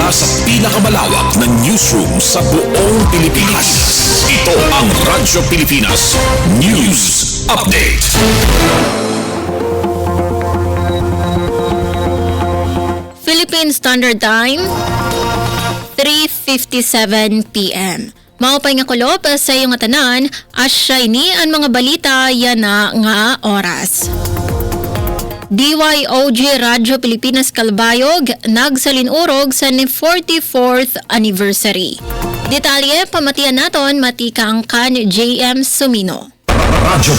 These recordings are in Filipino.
mula sa pinakamalawak na newsroom sa buong Pilipinas. Ito ang Radyo Pilipinas News Update. Philippine Standard Time, 3:57 p.m. Maupay nga kulop sa iyong tanan, asya ini ang mga balita yan na nga oras. DYOG Radyo Pilipinas Kalbayog nagsalinurog sa 44th anniversary. Detalye pamatian naton matika ang kan JM Sumino. Radyo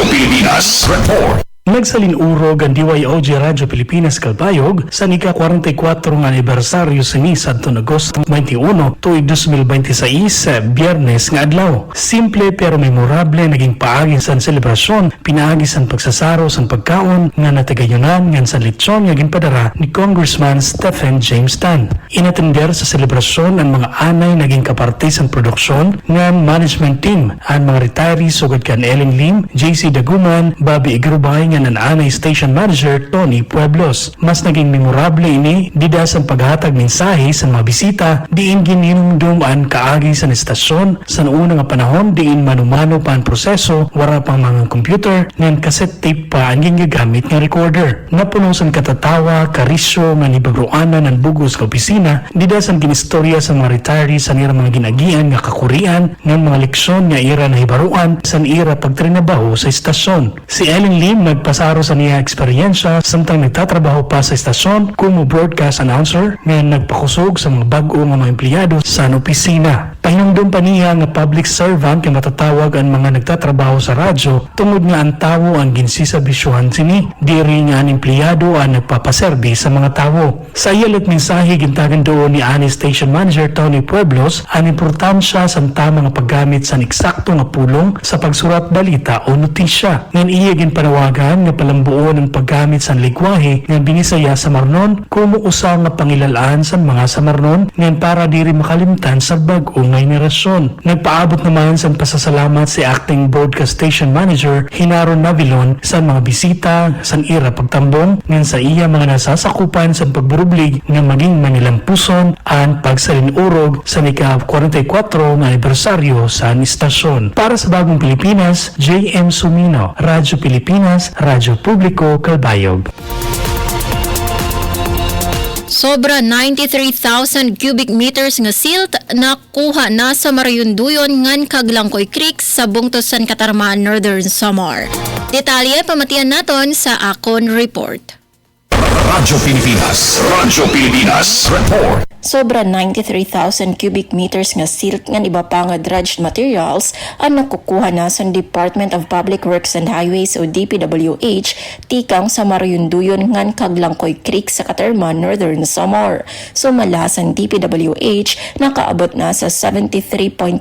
Pilipinas Report. Nagsalinurog ang DYOG Radyo Pilipinas Kalbayog sa ika-44 nga anibersaryo sini sa Agosto 21 tuig 2026 Biyernes nga adlaw. Simple pero memorable naging paagi sa selebrasyon, pinaagi sa pagsasaro sa pagkaon nga natagayunan nga sa lechon nga ginpadara ni Congressman Stephen James Tan. Inatender sa selebrasyon ang mga anay naging kaparte sa produksyon nga management team, ang mga retirees sugad kan Ellen Lim, JC Daguman, Bobby Igrubay nga nananay Station Manager Tony Pueblos. Mas naging memorable ini dida sa paghatag mensahe sa mga bisita diin ginhimduman kaagi sa estasyon sa una nga panahon diin manumano pa ang proseso, wala pang mga computer ngan cassette tape pa ang ginagamit nga recorder. Napuno sa katatawa, karisyo nga nibagruanan ng bugos ka opisina dida sa ginistorya sa mga retirees sa nira mga ginagian nga kakurian ng mga leksyon nga ira na hibaruan sa ira pagtrinabaho sa estasyon. Si Ellen Lim pasaro sa niya eksperyensya samtang nagtatrabaho pa sa estasyon como broadcast announcer nga nagpakusog sa mga bag-o nga mga empleyado sa opisina. Pahinumdum pa niya nga public servant nga matatawag ang mga nagtatrabaho sa radyo tungod nga ang tawo ang ginsisabisyuhan sini. Diri nga ang empleyado ang nagpapaserbi sa mga tawo. Sa iyalit mensahe gintagan doon ni Ani Station Manager Tony Pueblos ang importansya sa tamang paggamit sa eksakto nga pulong sa pagsurat balita o notisya. Ngan iya ginpanawagan nga palambuon ang paggamit sa ligwahe nga binisaya sa marnon kumo usa nga pangilalaan sa mga sa marnon ngan para diri makalimtan sa bag-o nga henerasyon. Nagpaabot naman sa pasasalamat si Acting Broadcast Station Manager Hinaron Navilon sa mga bisita sa ira pagtambong ngan sa iya mga nasasakupan sa pagburublig nga maging manilampuson ang pagsalinurog sa ika-44 nga anibersaryo sa istasyon. Para sa Bagong Pilipinas, JM Sumino, Radyo Pilipinas, Radyo Publiko Kalbayog. Sobra 93,000 cubic meters nga silt nakuha na sa Marayunduyon ngan Kaglangkoy Creek sa Bungtosan Katarman, Northern Samar. Detalye pamatian naton sa Akon Report. Radyo Pilipinas Report. Sobra 93,000 cubic meters nga silt nga iba pa nga dredged materials ang nakukuha na sa Department of Public Works and Highways o DPWH tikang sa Marayunduyon ngan Kaglangkoy Creek sa Katarman, Northern Samar. Sumala sa DPWH nakaabot na sa 73.29%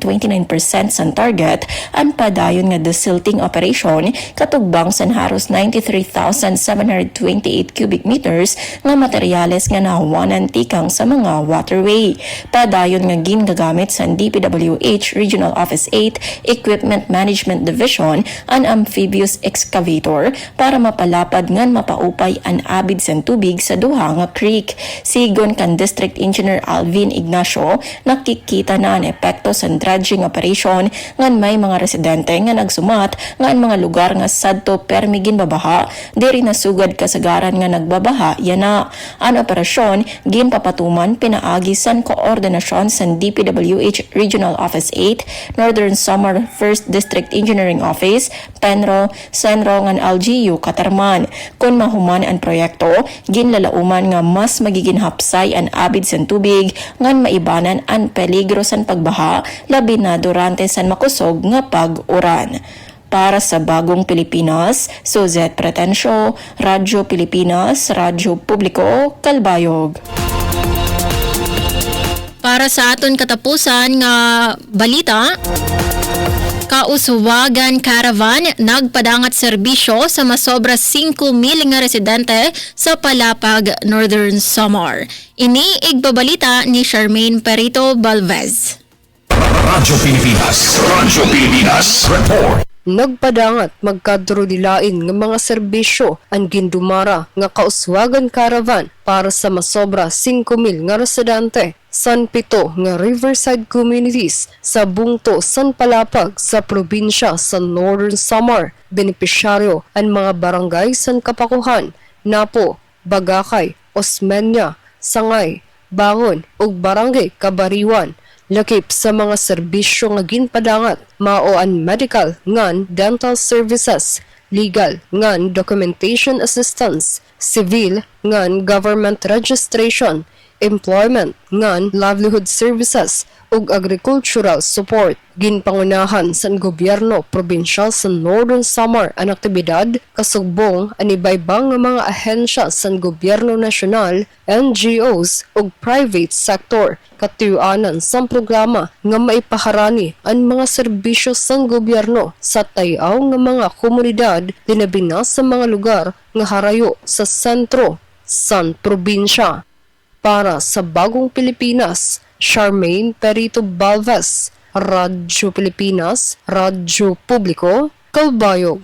sa target ang padayon nga desilting operation katugbang sa haros 93,728 cubic meters nga materyales nga nahawanan tikang sa mga waterway. Padayon nga ginagamit sa DPWH Regional Office 8 Equipment Management Division ang amphibious excavator para mapalapad ngan mapaupay ang abid sa tubig sa duha nga creek. Sigon kan District Engineer Alvin Ignacio, nakikita na ang epekto sa dredging operation ngan may mga residente nga nagsumat nga ang mga lugar nga sadto permigin babaha diri nasugad kasagaran nga nagbabaha yana. Ang operasyon ginpapatuman pinaagi sa koordinasyon sa DPWH Regional Office 8, Northern Samar 1st District Engineering Office, Penro, Senro ngan LGU Katarman. Kung mahuman ang proyekto, ginlalauman nga mas magiging hapsay ang abid sa tubig ngan maibanan ang peligro sa pagbaha labi na durante sa makusog nga pag-uran. Para sa Bagong Pilipinas, Suzette Pretencio, Radyo Pilipinas, Radyo Publiko, Kalbayog. Para sa aton katapusan nga balita, Kauswagan Caravan nagpadangat serbisyo sa masobra 5,000 nga residente sa Palapag, Northern Samar. Ini igbabalita ni Charmaine Perito Balvez. Radyo Pilipinas Report. nagpadangat magkadrodilain nga mga serbisyo ang gindumara nga kauswagan caravan para sa masobra 5,000 nga residente san pito nga riverside communities sa bungto San Palapag sa probinsya sa Northern Samar. Benepisyaryo ang mga barangay san Kapakuhan, Napo, Bagakay, Osmeña, Sangay, Bangon ug Barangay Kabariwan. Lakip sa mga serbisyo nga ginpadangat mao ang medical ngan dental services, legal ngan documentation assistance, civil ngan government registration, employment ngan livelihood services ug agricultural support. Ginpangunahan sa gobyerno probinsyal sa Northern Samar ang aktibidad kasugbong ang ibaybang nga mga ahensya sa gobyerno nasyonal, NGOs ug private sector katiuanan sa programa nga maipaharani ang mga serbisyo sa gobyerno sa tayaw nga mga komunidad dinabi na sa mga lugar nga harayo sa sentro san probinsya. Para sa Bagong Pilipinas, Charmaine Perito Balvas, Radyo Pilipinas, Radyo Publiko, Kalbayog.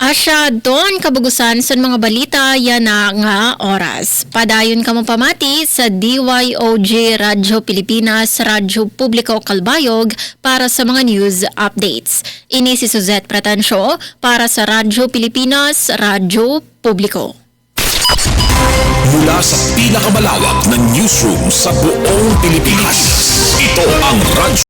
Asya doon kabugusan sa mga balita yan na nga oras. Padayon ka mo pamati sa DYOJ Radyo Pilipinas, Radyo Publiko Kalbayog para sa mga news updates. Ini si Suzette Pratancio para sa Radyo Pilipinas, Radyo Publiko. Mula sa pinakamalawak na newsroom sa buong Pilipinas, ito ang Radyo